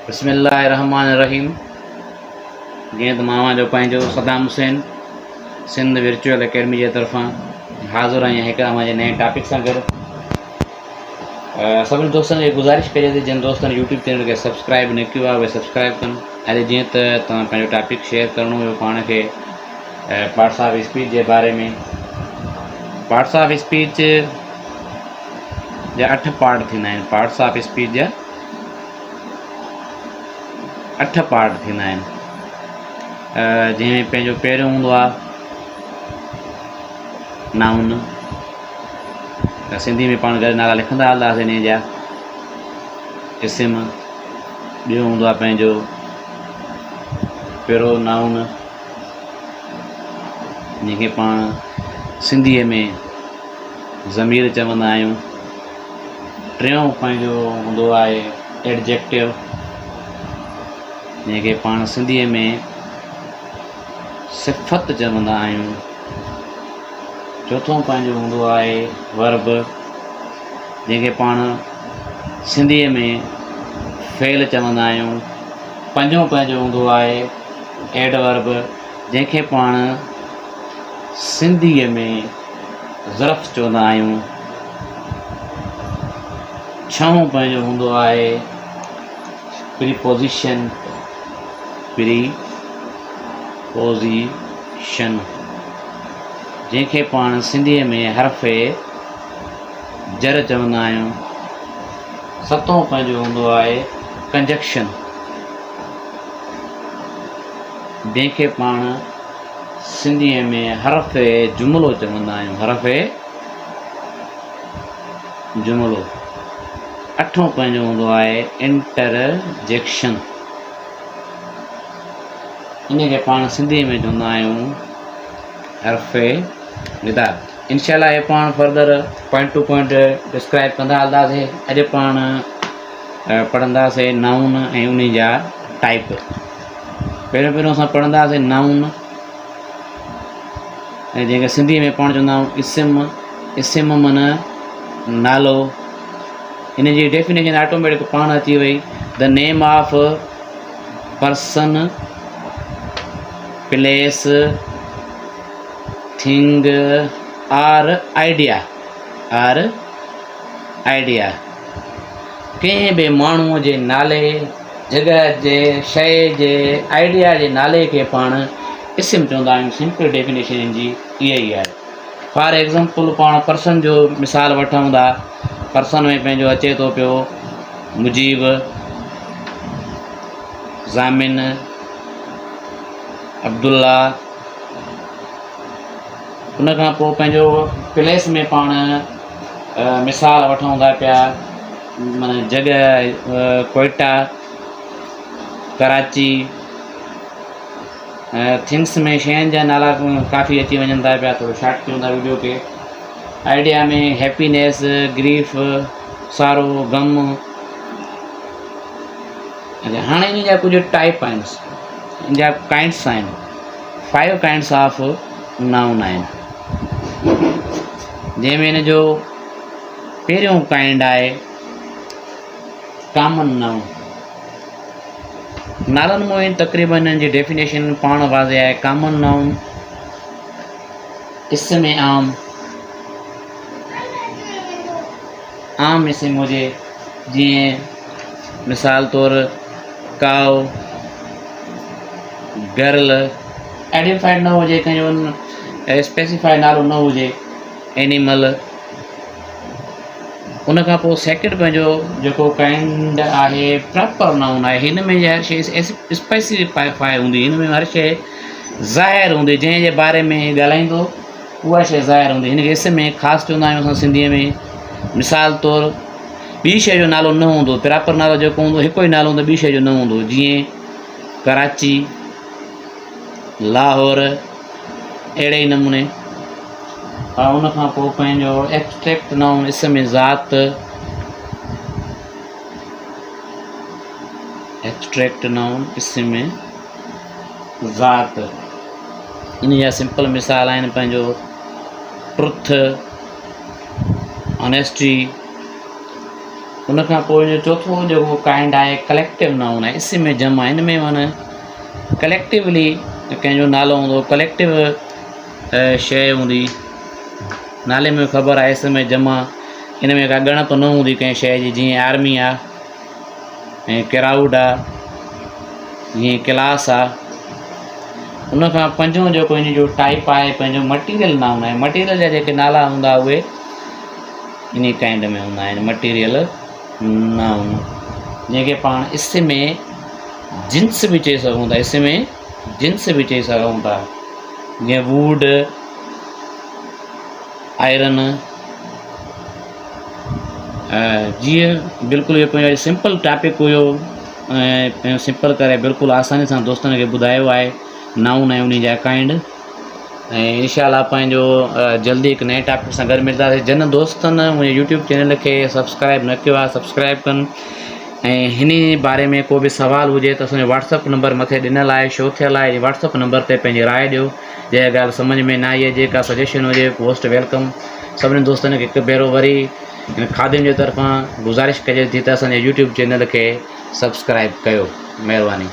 बिस्मिल्लाहिर्रहमानिर्रहीम। जीअं त मां जो पंहिंजो सदाम हुसैन सिंध वर्चुअल अकेडमी जे तरफ़ां हाज़िर आहियां हिकु अव्हां जे नए टॉपिक सां गॾु। सभिनी दोस्तनि खे गुज़ारिश कजे थी जिन दोस्तनि यूट्यूब चैनल खे सब्सक्राइब न कयो आहे उहे सब्सक्राइब कनि। अॼु जीअं त तव्हां पंहिंजो टॉपिक शेयर करिणो हुयो पाण खे पार्ट्स ऑफ स्पीच जे बारे में। पार्ट्स ऑफ स्पीच जा 8 पार्ट थींदा आहिनि। पार्ट्स ऑफ स्पीच जा 8 पार्ट थींदा आहिनि। जंहिंमें पंहिंजो पहिरियों हूंदो आहे नाउन। त सिंधी में पाण गॾु नाला लिखंदा हलंदासीं इन जा। इस्म। ॿियो हूंदो आहे पंहिंजो पहिरियों नाउन जंहिंखे पाण सिंधीअ में ज़मीर चवंदा आहियूं। टियों पंहिंजो हूंदो आहे एडजेक्टिव जंहिंखे पाण सिंधीअ में सिफ़त चवंदा आहियूं। चौथों पंहिंजो हूंदो आहे वर्ब जंहिंखे पाण सिंधीअ में फ़ेल चवंदा आहियूं। पंजों पंहिंजो हूंदो आहे एडवर्ब जंहिंखे पाण सिंधीअ में ज़र्फ़ चवंदा आहियूं। छहों पंहिंजो हूंदो आहे प्रीपोज़िशन जंहिंखे पाण सिंधीअ में हर्फ़े जर चवंदा आहियूं। सतों पंहिंजो हूंदो आहे कंजक्शन जंहिंखे पाण सिंधीअ में हर्फ़े जुमिलो चवंदा आहियूं। हर्फ़े जुमिलो। अठों पंहिंजो हूंदो आहे इंटरजेक्शन इनखे पाण सिंधीअ में चवंदा आहियूं हर्फ़े निदात। इंशाल्लाह हे पाण further point to point describe कंदा हलंदासीं। अॼु पाण पढ़ंदासीं नाउन ऐं उन जा टाइप। पहिरियों असां पढ़ंदासीं नाउन ऐं जंहिंखे सिंधीअ में पाण चवंदा आहियूं इस्म। इस्म माना नालो। इन जी डेफिनेशन ऑटोमेटिक पाण अची वई। The name of person place thing or idea कंहिं बि माण्हूअ जे नाले जॻह जे शइ जे आइडिया जे नाले खे पाण इस्म चवंदा आहियूं। सिंपल डेफिनेशन जी इहा ई आहे। फॉर एग्ज़ाम्पल पाण पर्सन जो मिसाल वठूं था। पर्सन में पंहिंजो अचे थो पियो मुजीब, ज़ामिन, अब्दुल्ला। उन खां पोइ पंहिंजो प्लेस में पाण मिसाल वठूं था पिया माना जॻह कोयटा, कराची। थिंग्स में शयुनि जा नाला काफ़ी अची वञनि था पिया। थोरो शॉर्ट कयूं था वीडियो खे। आइडिया में हैप्पीनेस, ग्रीफ, सारो, गम। हाणे इन जा कुझु टाइप आहिनि, इन जा काइंड्स आहिनि। 5 काइंड्स ऑफ नाउन आहिनि जंहिंमें इन जो पहिरियों काइंड आहे कॉमन नाउन। नालनि में तक़रीबन इन जी डेफिनेशन पाण वाज़े आहे। कॉमन नाउन इस्म आम। आम इस्म हुजे जीअं मिसाल तौर काव, गर्ल। आइडेंटिफाइड न हुजे, कंहिंजो स्पेसिफाइड नालो न हुजे। एनिमल। उन खां पोइ सेकेंड पंहिंजो जेको काइंड आहे प्रॉपर नाउन आहे। हिन में हर शइ स्पेसिफाई हूंदी। हिन में हर शइ ज़ाहिर हूंदी। जंहिंजे बारे में ॻाल्हाईंदो उहा शइ ज़ाहिर हूंदी। हिन खे इस्म में ख़ासि चवंदा आहियूं असां सिंधीअ में। मिसाल तौर ॿी शइ जो नालो न हूंदो। प्रॉपर नालो जेको हूंदो हिकु ई नालो हूंदो, ॿी शइ जो न हूंदो। जीअं कराची, लाहौर, अहिड़े ई नमूने। उन खां पोइ पंहिंजो एब्स्ट्रैक्ट नाउन इस्म में ज़ात। एब्स्ट्रैक्ट नाउन इस्म में ज़ात। इन जा सिंपल मिसाल आहिनि पंहिंजो ट्रुथ, ऑनेस्टी, उन खां पोइ जो चोथों जेको काइंड आहे कलेक्टिव नाउन आहे, इस्म में जमा। हिन में माना कलेक्टिवली कंहिंजो नालो हूंदो, कलेक्टिव शइ हूंदी, नाले में ख़बर आहे, इस्म में जमा। हिन में का ॻणप न हूंदी कंहिं शइ जी, जीअं आर्मी आहे ऐं क्राउड आहे, जीअं क्लास आहे। उन खां पंजों जेको इन जो टाइप आहे पंहिंजो मटीरियल नाउन आहे। मटीरियल जा जेके नाला हूंदा उहे इन काइंड में हूंदा आहिनि, मटीरियल नाउन, जंहिंखे पाण इस्म में जिन्स बि चई सघूं था, इस्म में जिन्स बि चई सघूं था, जीअं वुड, आयरन। जीअं बिल्कुलु इहो पंहिंजो सिंपल टॉपिक हुयो ऐं सिंपल करे बिल्कुलु आसानी सां दोस्तनि खे ॿुधायो आहे नाउन ऐं उन जा काइंड। ऐं इंशाअल्लाह पंहिंजो जल्दी हिकु नए टॉपिक सां गॾु मिलंदासीं। जिन दोस्तनि मुंहिंजे यूट्यूब चैनल खे सब्सक्राइब न कयो आहे, सब्सक्राइब कनि। ऐं हिन बारे में को बि सवाल हुजे त असांजो व्हाट्सअप नंबर मथे ॾिनल आहे, शो थियल आहे। व्हाट्सअप नंबर ते पंहिंजी राय ॾियो, जंहिं ॻाल्हि सम्झ में न आई आहे, जेका सजेशन हुजे, पोस्ट वेलकम। सभिनी दोस्तनि खे हिकु भेरो वरी खादियुनि जे तरफ़ां गुज़ारिश कजे थी त असांजे यूट्यूब चैनल खे सब्सक्राइब कयो। महिरबानी।